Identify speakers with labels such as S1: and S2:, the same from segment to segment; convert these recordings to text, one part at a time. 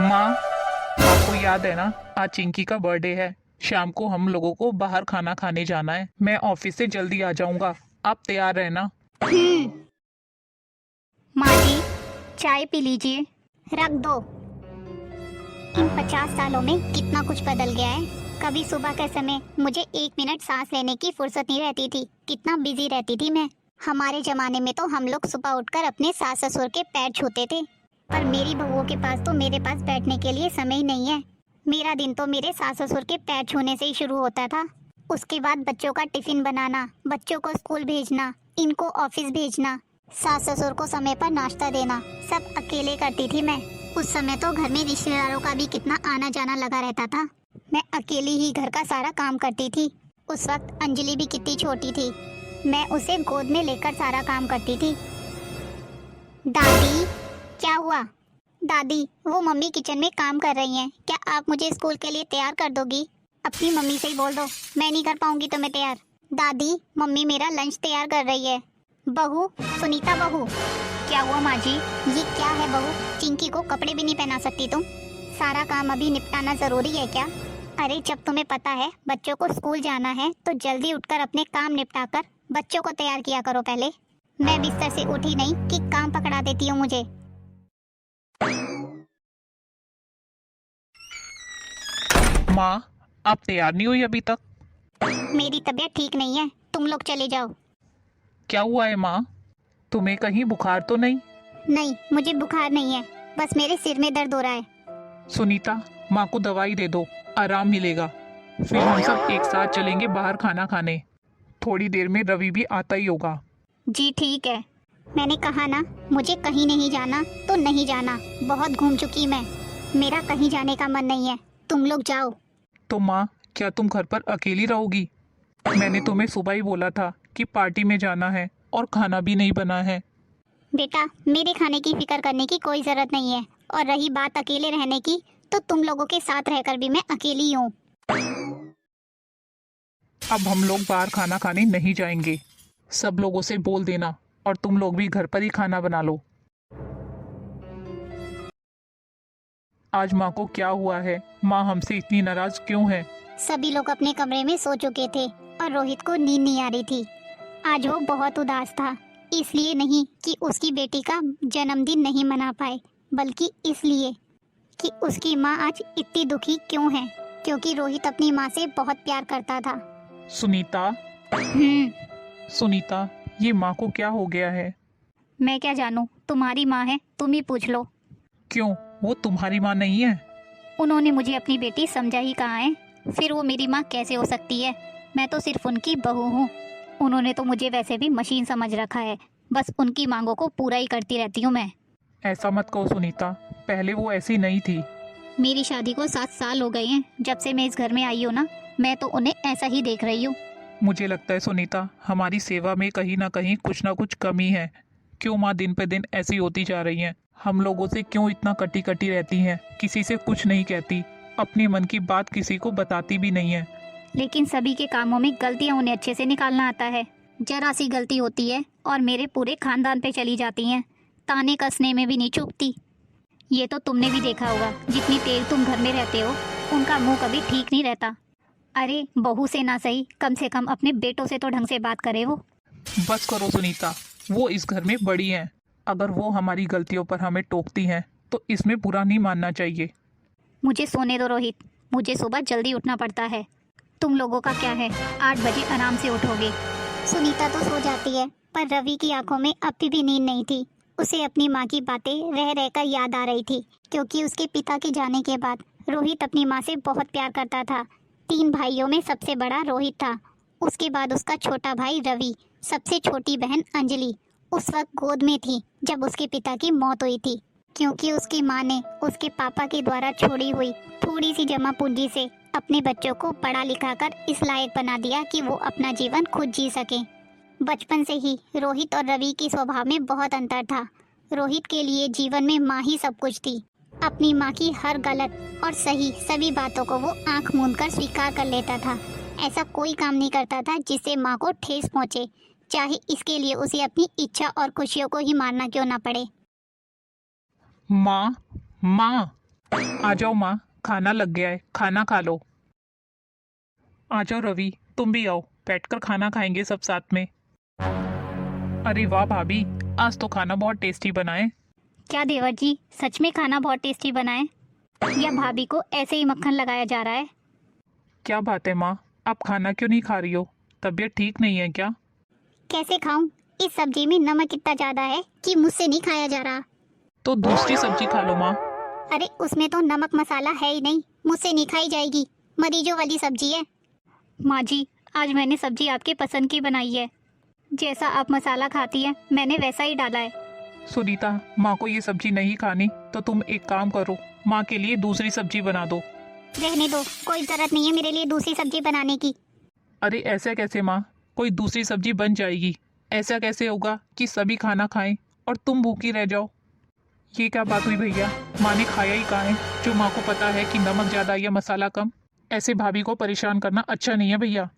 S1: माँ, आपको याद है ना, आज चिंकी का बर्थडे है। शाम को हम लोगों को बाहर खाना खाने जाना है। मैं ऑफिस से जल्दी आ जाऊंगा, आप तैयार रहना।
S2: हम्म। माँ जी, चाय पी लीजिए। रख दो। इन 50 सालों में कितना कुछ बदल गया है। कभी सुबह के समय मुझे 1 मिनट सांस लेने की फुर्सत नहीं रहती थी, कितना बिजी रहती थी मैं। हमारे जमाने में तो हम लोग सुबह उठकर अपने सास ससुर के पैर छूते थे, पर मेरी बहुओं के पास तो मेरे पास बैठने के लिए समय ही नहीं है। मेरा दिन तो मेरे सास ससुर के पैर छूने से ही शुरू होता था। उसके बाद बच्चों का टिफिन बनाना, बच्चों को स्कूल भेजना, इनको ऑफिस भेजना, सास ससुर को समय पर नाश्ता देना, सब अकेले करती थी मैं। उस समय तो घर में रिश्तेदारों का भी कितना आना जाना लगा रहता था। मैं अकेली ही घर का सारा काम करती थी। उस वक्त अंजलि भी कितनी छोटी थी, मैं उसे गोद में लेकर सारा काम करती थी। दादी, क्या हुआ? दादी, वो मम्मी किचन में काम कर रही हैं, क्या आप मुझे स्कूल के लिए तैयार कर दोगी? अपनी मम्मी से ही बोल दो, मैं नहीं कर पाऊंगी तुम्हें तैयार। दादी, मम्मी मेरा लंच तैयार कर रही है। बहू, सुनीता बहू। क्या हुआ माँ जी? ये क्या है बहू? चिंकी को कपड़े भी नहीं पहना सकती तुम? सारा काम अभी निपटाना जरूरी है क्या? अरे जब तुम्हें पता है बच्चों को स्कूल जाना है तो जल्दी उठकर अपने काम निपटाकर बच्चों को तैयार किया करो पहले। मैं बिस्तर से उठी नहीं कि काम पकड़ा देती हूँ मुझे।
S1: माँ, आप तैयार नहीं हुई अभी तक?
S2: मेरी तबीयत ठीक नहीं है, तुम लोग चले जाओ।
S1: क्या हुआ है माँ? तुम्हें कहीं बुखार तो नहीं?
S2: नहीं, मुझे बुखार नहीं है, बस मेरे सिर में दर्द हो रहा है।
S1: सुनीता, माँ को दवाई दे दो, आराम मिलेगा। फिर हम सब एक साथ चलेंगे बाहर खाना खाने। थोड़ी देर में रवि भी आता ही होगा।
S2: जी ठीक है। मैंने कहा ना, मुझे कहीं नहीं जाना तो नहीं जाना। बहुत घूम चुकी मैं, मेरा कहीं जाने का मन नहीं है। तुम लोग जाओ।
S1: तो माँ, क्या तुम घर पर अकेली रहोगी? मैंने तुम्हें सुबह ही बोला था कि पार्टी में जाना है और खाना भी नहीं बना है।
S2: बेटा, मेरे खाने की फिक्र करने की कोई जरूरत नहीं है। और रही बात अकेले रहने की, तो तुम लोगों के साथ रहकर भी मैं अकेली ही हूँ।
S1: अब हम लोग बाहर खाना खाने नहीं जाएंगे। सब लोगों से बोल देना, और तुम लोग भी घर पर ही खाना बना लो। आज माँ को क्या हुआ है? माँ हमसे इतनी नाराज क्यों है?
S2: सभी लोग अपने कमरे में सो चुके थे और रोहित को नींद नहीं आ रही थी। आज वो बहुत उदास था। इसलिए नहीं कि उसकी बेटी का जन्मदिन नहीं मना पाए, बल्कि इसलिए कि उसकी माँ आज इतनी दुखी क्यों है। क्योंकि रोहित अपनी माँ से बहुत प्यार करता था।
S1: सुनीता,
S2: हम्म।
S1: सुनीता, ये माँ को क्या हो गया है?
S2: मैं क्या जानूं, तुम्हारी माँ है, तुम ही पूछ लो।
S1: क्यों, वो तुम्हारी माँ नहीं है?
S2: उन्होंने मुझे अपनी बेटी समझा ही कहाँ है, फिर वो मेरी माँ कैसे हो सकती है? मैं तो सिर्फ उनकी बहू हूँ। उन्होंने तो मुझे वैसे भी मशीन समझ रखा है, बस उनकी मांगों को पूरा ही करती रहती हूँ मैं।
S1: ऐसा मत कहो सुनीता, पहले वो ऐसी नहीं थी।
S2: मेरी शादी को 7 साल हो गए हैं, जब से मैं इस घर में आई हूँ ना, मैं तो उन्हें ऐसा ही देख रही हूँ।
S1: मुझे लगता है सुनीता, हमारी सेवा में कहीं ना कुछ कमी है। क्यों माँ दिन पे दिन ऐसी होती जा रही हैं? हम लोगों से क्यों इतना कटी कटी रहती हैं? किसी से कुछ नहीं कहती, अपने मन की बात किसी को बताती भी नहीं है।
S2: लेकिन सभी के कामों में गलतियाँ उन्हें अच्छे से निकालना आता है। जरा सी गलती होती है और मेरे पूरे खानदान पे चली जाती हैं, ताने कसने में भी नहीं चूकती। ये तो तुमने भी देखा होगा, जितनी देर तुम घर में रहते हो उनका मुंह कभी ठीक नहीं रहता। अरे बहू से ना सही, कम से कम अपने बेटों से तो ढंग से बात करे वो।
S1: बस करो सुनीता, वो इस घर में बड़ी हैं। अगर वो हमारी गलतियों पर हमें टोकती हैं तो इसमें बुरा नहीं मानना चाहिए।
S2: मुझे सोने दो रोहित, मुझे सुबह जल्दी उठना पड़ता है। तुम लोगों का क्या है, 8 बजे आराम से उठोगे। सुनीता तो सो जाती है, पर रवि की आंखों में अभी भी नींद नहीं थी। उसे अपनी माँ की बातें रह रहकर याद आ रही थी, क्योंकि उसके पिता के जाने के बाद रोहित अपनी माँ से बहुत प्यार करता था। 3 भाइयों में सबसे बड़ा रोहित था। उसके बाद उसका छोटा भाई रवि, सबसे छोटी बहन अंजलि उस वक्त गोद में थी जब उसके पिता की मौत हुई थी। क्योंकि उसकी माँ ने उसके पापा के द्वारा छोड़ी हुई थोड़ी सी जमा पूंजी से अपने बच्चों को पढ़ा लिखा कर इस लायक बना दिया कि वो अपना जीवन खुद जी सके। बचपन से ही रोहित और रवि के स्वभाव में बहुत अंतर था। रोहित के लिए जीवन में माँ ही सब कुछ थी। अपनी माँ की हर गलत और सही सभी बातों को वो आंख मूंद कर स्वीकार कर लेता था। ऐसा कोई काम नहीं करता था जिससे माँ को ठेस पहुँचे, चाहे इसके लिए उसे अपनी इच्छा और खुशियों को ही मारना क्यों ना पड़े।
S1: माँ, माँ, आ जाओ माँ, खाना लग गया है, खाना खा लो। आ जाओ रवि, तुम भी आओ, बैठकर खाना खाएंगे सब साथ में। अरे वाह भाभी, आज तो खाना बहुत टेस्टी बना है।
S2: क्या देवर जी, सच में खाना बहुत टेस्टी बना है या भाभी को ऐसे ही मक्खन लगाया जा रहा है?
S1: क्या बात है माँ, आप खाना क्यों नहीं खा रही हो? तबीयत ठीक नहीं है क्या?
S2: कैसे खाऊं? इस सब्जी में नमक इतना ज्यादा है कि मुझसे नहीं खाया जा रहा।
S1: तो दूसरी सब्जी खा लो माँ।
S2: अरे उसमें तो नमक मसाला है ही नहीं, मुझसे नहीं खाई जाएगी, मरीजों वाली सब्जी है। माँ जी, आज मैंने सब्जी आपके पसंद की बनाई है। जैसा आप मसाला खाती है मैंने वैसा ही डाला है।
S1: सुनीता, माँ को ये सब्जी नहीं खानी तो तुम एक काम करो, माँ के लिए दूसरी सब्जी बना दो।
S2: रहने दो, कोई जरूरत नहीं है मेरे लिए दूसरी सब्जी बनाने की।
S1: अरे ऐसा कैसे माँ, कोई दूसरी सब्जी बन जाएगी। ऐसा कैसे होगा कि सभी खाना खाएं और तुम भूखी रह जाओ? ये क्या बात हुई भैया, माँ ने खाया ही कहाँ है जो माँ को पता है कि नमक ज़्यादा या मसाला कम? ऐसे भाभी को परेशान करना अच्छा नहीं है भैया।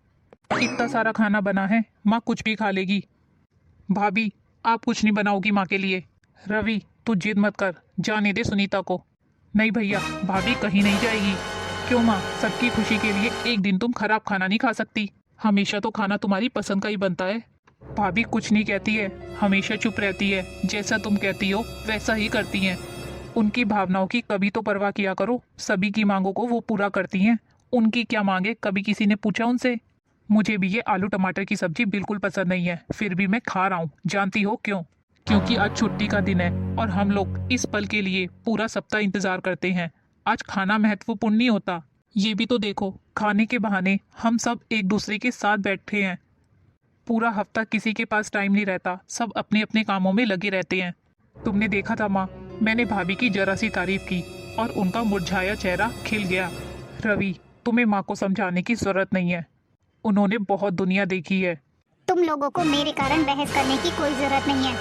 S1: इतना सारा खाना बना है, माँ कुछ भी खा लेगी। भाभी, आप कुछ नहीं बनाओगी माँ के लिए? रवि, तू जिद मत कर, जाने दे सुनीता को। नहीं भैया, भाभी कहीं नहीं जाएगी। क्यों माँ, सबकी खुशी के लिए एक दिन तुम खराब खाना नहीं खा सकती? हमेशा तो खाना तुम्हारी पसंद का ही बनता है। भाभी कुछ नहीं कहती है, हमेशा चुप रहती है, जैसा तुम कहती हो वैसा ही करती हैं। उनकी भावनाओं की कभी तो परवाह किया करो, सभी की मांगों को वो पूरा करती हैं। उनकी क्या मांगे, कभी किसी ने पूछा उनसे? मुझे भी ये आलू टमाटर की सब्जी बिल्कुल पसंद नहीं है, फिर भी मैं खा रहा हूँ। जानती हो क्यों? क्योंकि आज छुट्टी का दिन है और हम लोग इस पल के लिए पूरा सप्ताह इंतजार करते हैं। आज खाना महत्वपूर्ण नहीं होता? ये भी तो देखो, खाने के बहाने हम सब एक दूसरे के साथ बैठे हैं। पूरा हफ्ता किसी के पास टाइम नहीं रहता, सब अपने अपने कामों में लगे रहते हैं। तुमने देखा था माँ, मैंने भाभी की जरा सी तारीफ की और उनका मुरझाया चेहरा खिल गया। रवि, तुम्हें माँ को समझाने की जरूरत नहीं है, उन्होंने बहुत दुनिया देखी है।
S2: तुम लोगों को मेरे कारण बहस करने की कोई जरूरत नहीं है।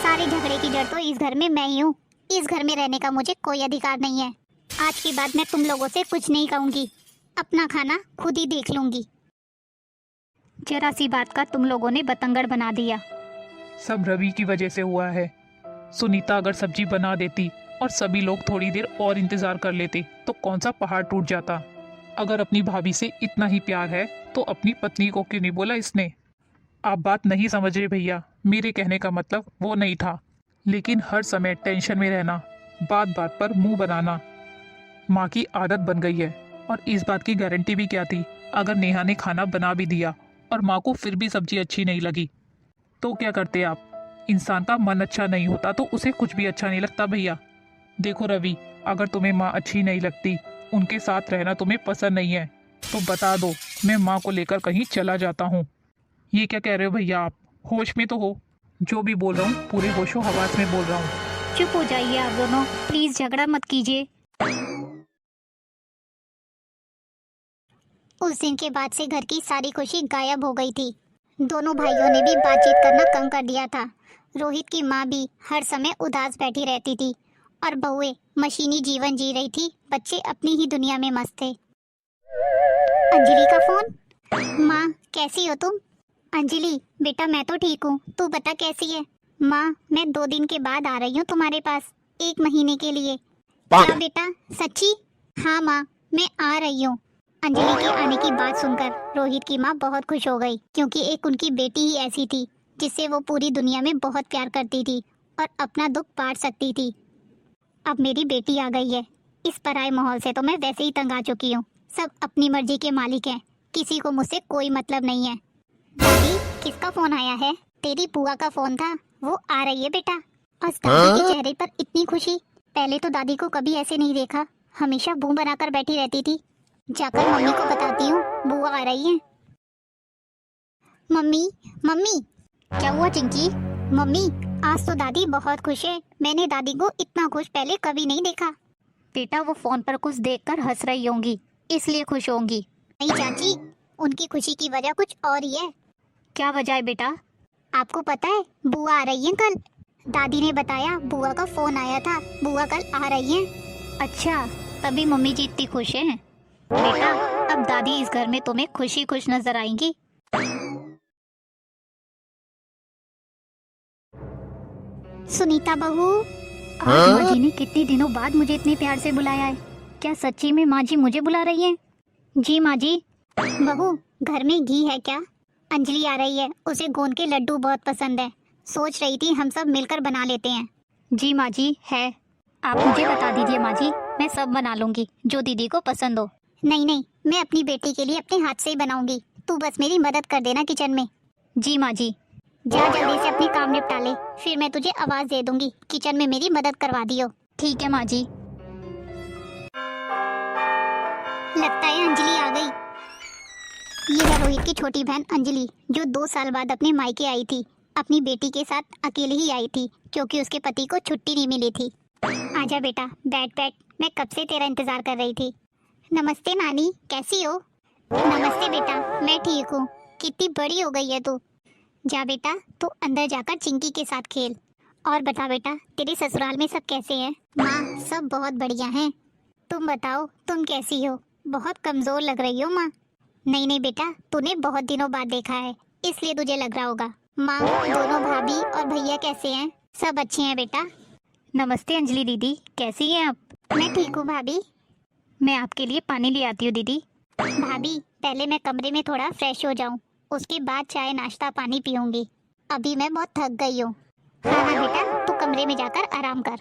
S2: सारे झगड़े की जड़ तो इस घर में मैं ही हूँ। इस घर में रहने का मुझे कोई अधिकार नहीं है। आज के बाद मैं तुम लोगों से कुछ नहीं कहूंगी, अपना खाना खुद ही देख लूंगी। जरा सी बात का तुम लोगों ने बतंगड़ बना दिया।
S1: सब रवि की वजह से हुआ है। सुनीता अगर सब्जी बना देती और सभी लोग थोड़ी देर और इंतजार कर लेते तो कौन सा पहाड़ टूट जाता। अगर अपनी भाभी से इतना ही प्यार है तो अपनी पत्नी को क्यों नहीं बोला इसने? आप बात नहीं समझ रहे भैया, मेरे कहने का मतलब वो नहीं था। लेकिन हर समय टेंशन में रहना, बात बात पर मुंह बनाना माँ की आदत बन गई है। और इस बात की गारंटी भी क्या थी, अगर नेहा ने खाना बना भी दिया और माँ को फिर भी सब्जी अच्छी नहीं लगी तो क्या करते आप? इंसान का मन अच्छा नहीं होता तो उसे कुछ भी अच्छा नहीं लगता भैया। देखो रवि, अगर तुम्हें माँ अच्छी नहीं लगती, उनके साथ रहना तुम्हें पसंद नहीं है तो बता दो, मैं माँ को लेकर कहीं चला जाता हूँ। ये क्या कह रहे हो भैया आप? होश में तो हो? जो भी बोल रहा हूँ पूरे होशो हवास में बोल रहा हूँ।
S2: चुप हो जाइए आप दोनों, प्लीज झगड़ा मत कीजिए। उस दिन के बाद से घर की सारी खुशी गायब हो गई थी। दोनों भाइयों ने भी बातचीत करना कम कर दिया था। रोहित की माँ भी हर समय उदास बैठी रहती थी और बहुएं मशीनी जीवन जी रही थी। बच्चे अपनी ही दुनिया में मस्त थे। अंजलि का फोन। माँ कैसी हो तुम? अंजलि बेटा मैं तो ठीक हूँ, तू बता कैसी है? माँ मैं 2 दिन के बाद आ रही हूँ तुम्हारे पास, 1 महीने के लिए। क्या बेटा सच्ची? हाँ माँ मैं आ रही हूँ। अंजलि के आने की बात सुनकर रोहित की माँ बहुत खुश हो गई, क्योंकि एक उनकी बेटी ही ऐसी थी जिससे वो पूरी दुनिया में बहुत प्यार करती थी और अपना दुख बांट सकती थी। अब मेरी बेटी आ गई है। इस पराये माहौल से तो मैं वैसे ही तंग आ चुकी हूँ। सब अपनी मर्जी के मालिक हैं, किसी को मुझसे कोई मतलब नहीं है। दादी किसका फोन आया है? तेरी बुआ का फोन था, वो आ रही है बेटा। बस दादी के चेहरे पर इतनी खुशी, पहले तो दादी को कभी ऐसे नहीं देखा, हमेशा मुंह बनाकर बैठी रहती थी। जाकर मम्मी को बताती हूँ बुआ आ रही है। Mummy mummy. क्या हुआ चिंकी? मम्मी आज तो दादी बहुत खुश है, मैंने दादी को इतना खुश पहले कभी नहीं देखा। बेटा वो फोन पर कुछ देखकर हंस रही होंगी, इसलिए खुश होंगी। नहीं चाची, उनकी खुशी की वजह कुछ और ही है। क्या वजह है बेटा? आपको पता है बुआ आ रही है कल। दादी ने बताया बुआ का फोन आया था, बुआ कल आ रही है। अच्छा तभी मम्मी जी इतनी खुश हैं। बेटा अब दादी इस घर में तुम्हें खुशी खुश नजर आएंगी। सुनीता बहू, आज माँ जी ने कितने दिनों बाद मुझे इतने प्यार से बुलाया है। क्या सच्ची में माँ जी मुझे बुला रही हैं? जी माँ जी। बहू, घर में घी है क्या? अंजलि आ रही है, उसे गोंद के लड्डू बहुत पसंद है। सोच रही थी हम सब मिलकर बना लेते हैं। जी माँ जी है। आप मुझे बता दीजिए माँ जी, मैं सब बना लूंगी जो दीदी को पसंद हो। नहीं नहीं, मैं अपनी बेटी के लिए अपने हाथ से ही बनाऊंगी। तू बस मेरी मदद कर देना किचन में। जी माँ जी। जा जल्दी से अपने काम निपटा ले, फिर मैं तुझे आवाज दे दूंगी किचन में मेरी मदद करवा दियो। ठीक है माँ जी। लगता है अंजलि आ गई। ये है रोहित की छोटी बहन अंजलि, जो 2 साल बाद अपने मायके आई थी। अपनी बेटी के साथ अकेले ही आई थी क्योंकि उसके पति को छुट्टी नहीं मिली थी। आजा बेटा, बैठ बैठ, मैं कब से तेरा इंतजार कर रही थी। नमस्ते नानी, कैसी हो? नमस्ते बेटा, मैं ठीक हूँ। कितनी बड़ी हो गई है तू। जा बेटा, तू अंदर जाकर चिंकी के साथ खेल। और बता बेटा, तेरे ससुराल में सब कैसे हैं? माँ, सब बहुत बढ़िया हैं। तुम बताओ, तुम कैसी हो? बहुत कमजोर लग रही हो माँ। नहीं नहीं बेटा, तूने बहुत दिनों बाद देखा है, इसलिए तुझे लग रहा होगा। माँ, दोनों भाभी और भैया कैसे हैं? सब अच्छे हैं बेटा। नमस्ते अंजलि दीदी, कैसी हैं आप? मैं ठीक हूँ भाभी। मैं आपके लिए पानी ले आती हूँ दीदी। भाभी, पहले मैं कमरे में थोड़ा फ्रेश हो जाऊँ, उसके बाद चाय नाश्ता पानी पीऊंगी। अभी मैं बहुत थक गई हूँ। हाँ हाँ बेटा, तू कमरे में जाकर आराम कर।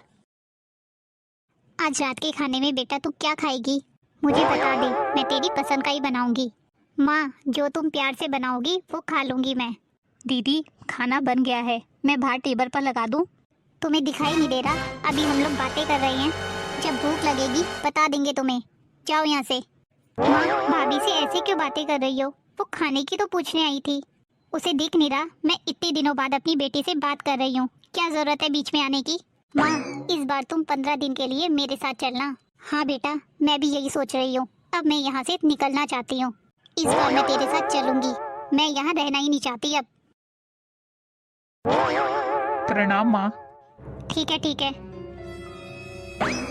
S2: आज रात के खाने में बेटा तू क्या खाएगी? मुझे बता दे, मैं तेरी पसंद का ही बनाऊंगी। माँ, जो तुम प्यार से बनाओगी वो खा लूंगी मैं। दीदी, खाना बन गया है, मैं बाहर टेबल पर लगा दूं? तुम्हें दिखाई नहीं दे रहा? अभी हम लोग बातें कर रहे हैं। जब भूख लगेगी बता देंगे तुम्हें। जाओ यहाँ से। माँ, भाभी से ऐसे क्यों बातें कर रही हो? वो खाने की तो पूछने आई थी। उसे दिख नहीं रहा मैं इतने दिनों बाद अपनी बेटी से बात कर रही हूँ? क्या जरूरत है बीच में आने की? माँ, इस बार तुम 15 दिन के लिए मेरे साथ चलना। हाँ बेटा, मैं भी यही सोच रही हूँ। अब मैं यहाँ से निकलना चाहती हूँ। इस बार मैं तेरे साथ चलूंगी। मैं यहाँ रहना ही नहीं चाहती अब।
S1: प्रणाम माँ।
S2: ठीक है ठीक है।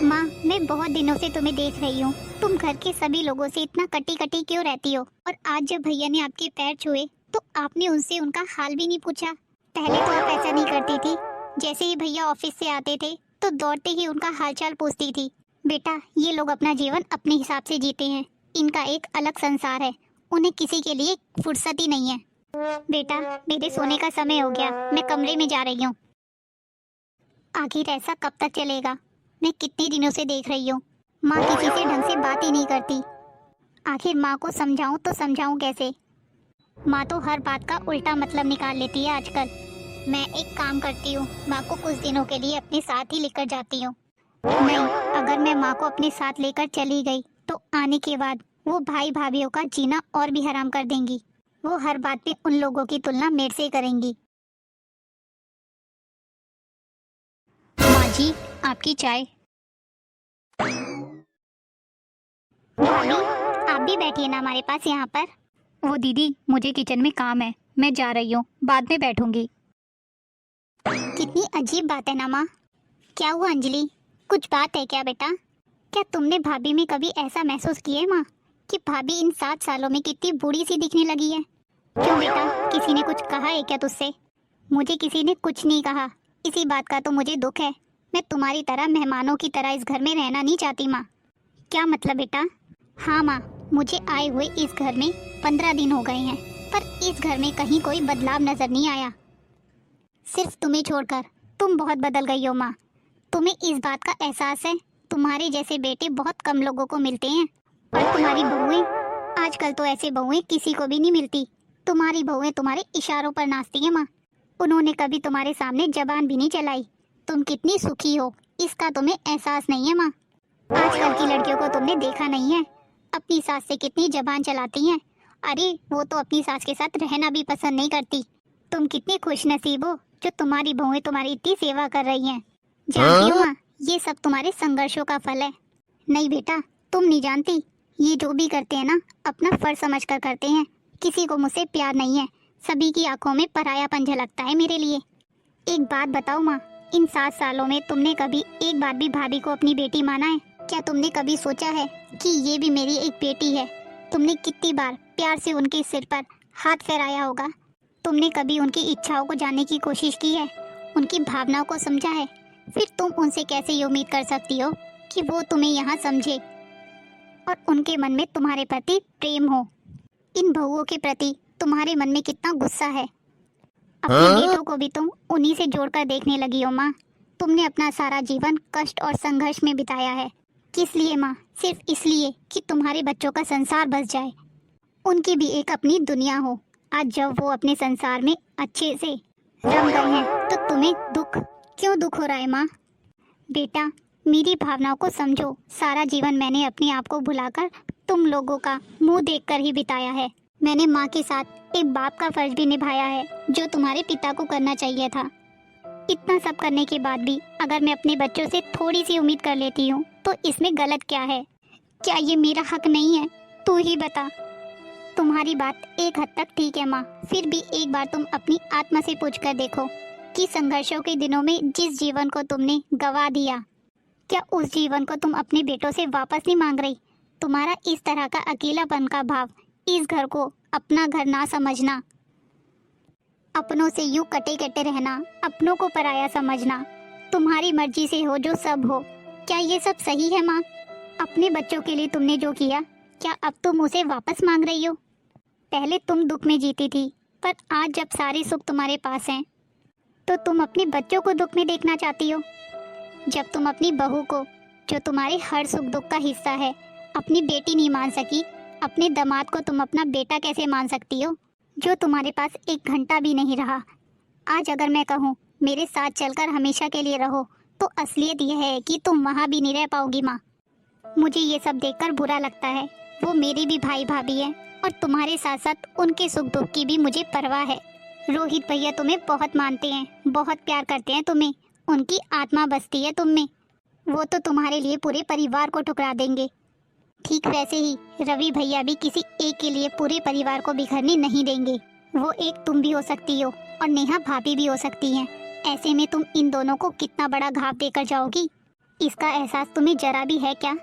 S2: माँ, मैं बहुत दिनों से तुम्हें देख रही हूँ। तुम घर के सभी लोगों से इतना कटी कटी क्यों रहती हो? और आज जब भैया ने आपके पैर छुए तो आपने उनसे उनका हाल भी नहीं पूछा। पहले तो आप ऐसा नहीं करती थी। जैसे ही भैया ऑफिस से आते थे तो दौड़ते ही उनका हालचाल पूछती थी। बेटा, ये लोग अपना जीवन अपने हिसाब से जीते हैं। इनका एक अलग संसार है, उन्हें किसी के लिए फुर्सत ही नहीं है। बेटा, मेरे सोने का समय हो गया, मैं कमरे में जा रही हूँ। आखिर ऐसा कब तक चलेगा? मैं कितने दिनों से देख रही हूँ, माँ किसी से ढंग से बात ही नहीं करती। आखिर माँ को समझाऊं तो समझाऊं कैसे? माँ तो हर बात का उल्टा मतलब निकाल लेती है आजकल। मैं एक काम करती हूँ, माँ को कुछ दिनों के लिए अपने साथ ही लेकर जाती हूँ। नहीं, अगर मैं माँ को अपने साथ लेकर चली गई तो आने के बाद वो भाई भाभीियों का जीना और भी हराम कर देंगी। वो हर बात में उन लोगों की तुलना मेरे से करेंगी। माँ जी, आपकी चाय। भाभी, आप भी बैठिए ना हमारे पास यहाँ पर। वो दीदी, मुझे किचन में काम है, मैं जा रही हूँ, बाद में बैठूंगी। कितनी अजीब बात है ना माँ। क्या हुआ अंजलि, कुछ बात है क्या बेटा? क्या तुमने भाभी में कभी ऐसा महसूस किया है माँ कि भाभी इन 7 सालों में कितनी बूढ़ी सी दिखने लगी है? क्यों बेटा, किसी ने कुछ कहा है क्या तुझसे? मुझे किसी ने कुछ नहीं कहा, इसी बात का तो मुझे दुख है। मैं तुम्हारी तरह मेहमानों की तरह इस घर में रहना नहीं चाहती माँ। क्या मतलब बेटा? हाँ माँ, मुझे आए हुए इस घर में 15 दिन हो गए हैं, पर इस घर में कहीं कोई बदलाव नजर नहीं आया। सिर्फ तुम्हें छोड़कर। तुम बहुत बदल गई हो माँ। तुम्हें इस बात का एहसास है? तुम्हारे जैसे बेटे बहुत कम लोगों को मिलते हैं, और तुम्हारी बहुएं, आजकल तो ऐसे बहुएं किसी को भी नहीं मिलती। तुम्हारी बहुएं तुम्हारे इशारों पर नाचती हैं माँ। उन्होंने कभी तुम्हारे सामने जबान भी नहीं चलाई। तुम कितनी सुखी हो इसका तुम्हें एहसास नहीं है माँ। आजकल की लड़कियों को तुमने देखा नहीं है, अपनी सास से कितनी जबान चलाती हैं। अरे वो तो अपनी सास के साथ रहना भी पसंद नहीं करती। तुम कितने खुश नसीब हो जो तुम्हारी बहुएं तुम्हारी इतनी सेवा कर रही हैं। जानती हो माँ, ये सब तुम्हारे संघर्षों का फल है। नहीं बेटा, तुम नहीं जानती, ये जो भी करते हैं ना, अपना फर्ज समझ कर करते हैं। किसी को मुझसे प्यार नहीं है, सभी की आंखों में परायापन झलकता है मेरे लिए। एक बात बताओ माँ, इन 7 सालों में तुमने कभी एक बार भी भाभी को अपनी बेटी माना है? क्या तुमने कभी सोचा है कि ये भी मेरी एक बेटी है? तुमने कितनी बार प्यार से उनके सिर पर हाथ फहराया होगा? तुमने कभी उनकी इच्छाओं को जानने की कोशिश की है, उनकी भावनाओं को समझा है? फिर तुम उनसे कैसे ये उम्मीद कर सकती हो कि वो तुम्हें यहाँ समझे और उनके मन में तुम्हारे प्रति प्रेम हो। इन बहुओं के प्रति तुम्हारे मन में कितना गुस्सा है। अपने बेटों को भी तुम उन्हीं से जोड़कर देखने लगी हो माँ। तुमने अपना सारा जीवन कष्ट और संघर्ष में बिताया है। किस लिए माँ? सिर्फ इसलिए कि तुम्हारे बच्चों का संसार बस जाए, उनकी भी एक अपनी दुनिया हो। आज जब वो अपने संसार में अच्छे से रम गए हैं तो तुम्हें क्यों दुख हो रहा है माँ? बेटा, मेरी भावनाओं को समझो। सारा जीवन मैंने अपने आप को भुलाकर तुम लोगों का मुंह देखकर ही बिताया है। मैंने माँ के साथ एक बाप का फर्ज भी निभाया है, जो तुम्हारे पिता को करना चाहिए था। इतना सब करने के बाद भी अगर मैं अपने बच्चों से थोड़ी सी उम्मीद कर लेती हूँ तो इसमें गलत क्या है? क्या ये मेरा हक नहीं है? तू ही बता। तुम्हारी बात एक हद तक ठीक है माँ, फिर भी एक बार तुम अपनी आत्मा से पूछ कर देखो कि संघर्षों के दिनों में जिस जीवन को तुमने गवा दिया, क्या उस जीवन को तुम अपने बेटों से वापस नहीं मांग रही? तुम्हारा इस तरह का अकेलापन का भाव, इस घर को अपना घर ना समझना, अपनों से यूं कटे कटे रहना, अपनों को पराया समझना, तुम्हारी मर्जी से हो जो सब हो, क्या ये सब सही है माँ? अपने बच्चों के लिए तुमने जो किया, क्या अब तुम उसे वापस मांग रही हो? पहले तुम दुख में जीती थी, पर आज जब सारे सुख तुम्हारे पास हैं तो तुम अपने बच्चों को दुख में देखना चाहती हो। जब तुम अपनी बहू को, जो तुम्हारे हर सुख दुख का हिस्सा है, अपनी बेटी नहीं मान सकी, अपने दामाद को तुम अपना बेटा कैसे मान सकती हो, जो तुम्हारे पास एक घंटा भी नहीं रहा। आज अगर मैं कहूँ मेरे साथ चलकर हमेशा के लिए रहो, तो असलियत यह है कि तुम वहाँ भी नहीं रह पाओगी माँ। मुझे ये सब देखकर बुरा लगता है। वो मेरे भी भाई भाभी हैं और तुम्हारे साथ साथ उनके सुख दुख की भी मुझे परवाह है। रोहित भैया तुम्हें बहुत मानते हैं, बहुत प्यार करते हैं तुम्हें, उनकी आत्मा बसती है तुम में। वो तो तुम्हारे लिए पूरे परिवार को ठुकरा देंगे। ठीक वैसे ही रवि भैया भी किसी एक के लिए पूरे परिवार को बिखरने नहीं देंगे। वो एक तुम भी हो सकती हो और नेहा भाभी भी हो सकती हैं। ऐसे में तुम इन दोनों को कितना बड़ा घाव देकर जाओगी, इसका एहसास तुम्हें जरा भी है क्या?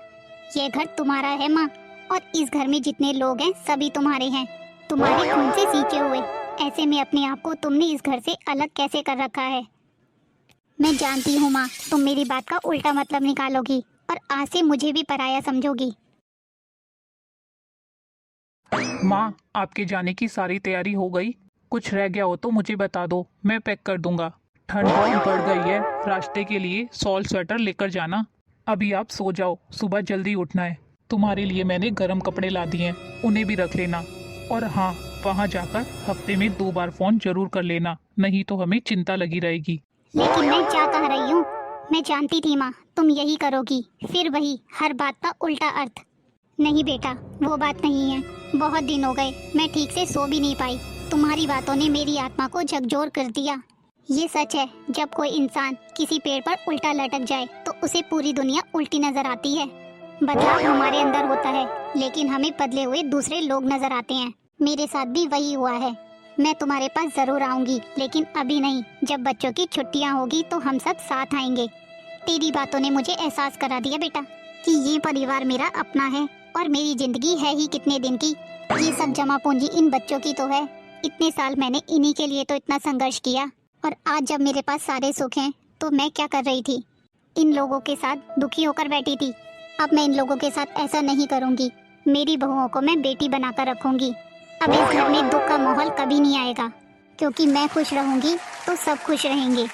S2: यह घर तुम्हारा है माँ, और इस घर में जितने लोग हैं सभी तुम्हारे हैं, तुम्हारे खून से सींचे हुए। ऐसे में अपने आप को तुमने इस घर से अलग कैसे कर रखा है? मैं जानती हूँ माँ, तुम मेरी बात का उल्टा मतलब निकालोगी और आज से मुझे भी पराया समझोगी।
S1: माँ, आपके जाने की सारी तैयारी हो गई? कुछ रह गया हो तो मुझे बता दो, मैं पैक कर दूंगा। ठंड बहुत बढ़ गई है, रास्ते के लिए शॉल स्वेटर लेकर जाना। अभी आप सो जाओ, सुबह जल्दी उठना है। तुम्हारे लिए मैंने गर्म कपड़े ला दिए हैं, उन्हें भी रख लेना। और हाँ, वहाँ जाकर हफ्ते में 2 बार फोन जरूर कर लेना, नहीं तो हमें चिंता लगी रहेगी।
S2: लेकिन मैं क्या कह रही हूँ? मैं जानती थी माँ तुम यही करोगी, फिर वही हर बात का उल्टा अर्थ। नहीं बेटा, वो बात नहीं है। बहुत दिन हो गए मैं ठीक से सो भी नहीं पाई। तुम्हारी बातों ने मेरी आत्मा को झकझोर कर दिया। ये सच है, जब कोई इंसान किसी पेड़ पर उल्टा लटक जाए तो उसे पूरी दुनिया उल्टी नजर आती है। बदलाव हमारे अंदर होता है, लेकिन हमें बदले हुए दूसरे लोग नजर आते हैं। मेरे साथ भी वही हुआ है। मैं तुम्हारे पास जरूर आऊंगी, लेकिन अभी नहीं। जब बच्चों की छुट्टियां होगी तो हम सब साथ आएंगे। तेरी बातों ने मुझे एहसास करा दिया बेटा कि ये परिवार मेरा अपना है और मेरी जिंदगी है ही कितने दिन की। ये सब जमा पूंजी इन बच्चों की तो है। इतने साल मैंने इन्हीं के लिए तो इतना संघर्ष किया, और आज जब मेरे पास सारे सुख हैं तो मैं क्या कर रही थी? इन लोगों के साथ दुखी होकर बैठी थी। अब मैं इन लोगों के साथ ऐसा नहीं करूंगी। मेरी बहुओं को मैं बेटी बनाकर रखूंगी। अब इस घर में दुख का माहौल कभी नहीं आएगा, क्योंकि मैं खुश रहूंगी तो सब खुश रहेंगे।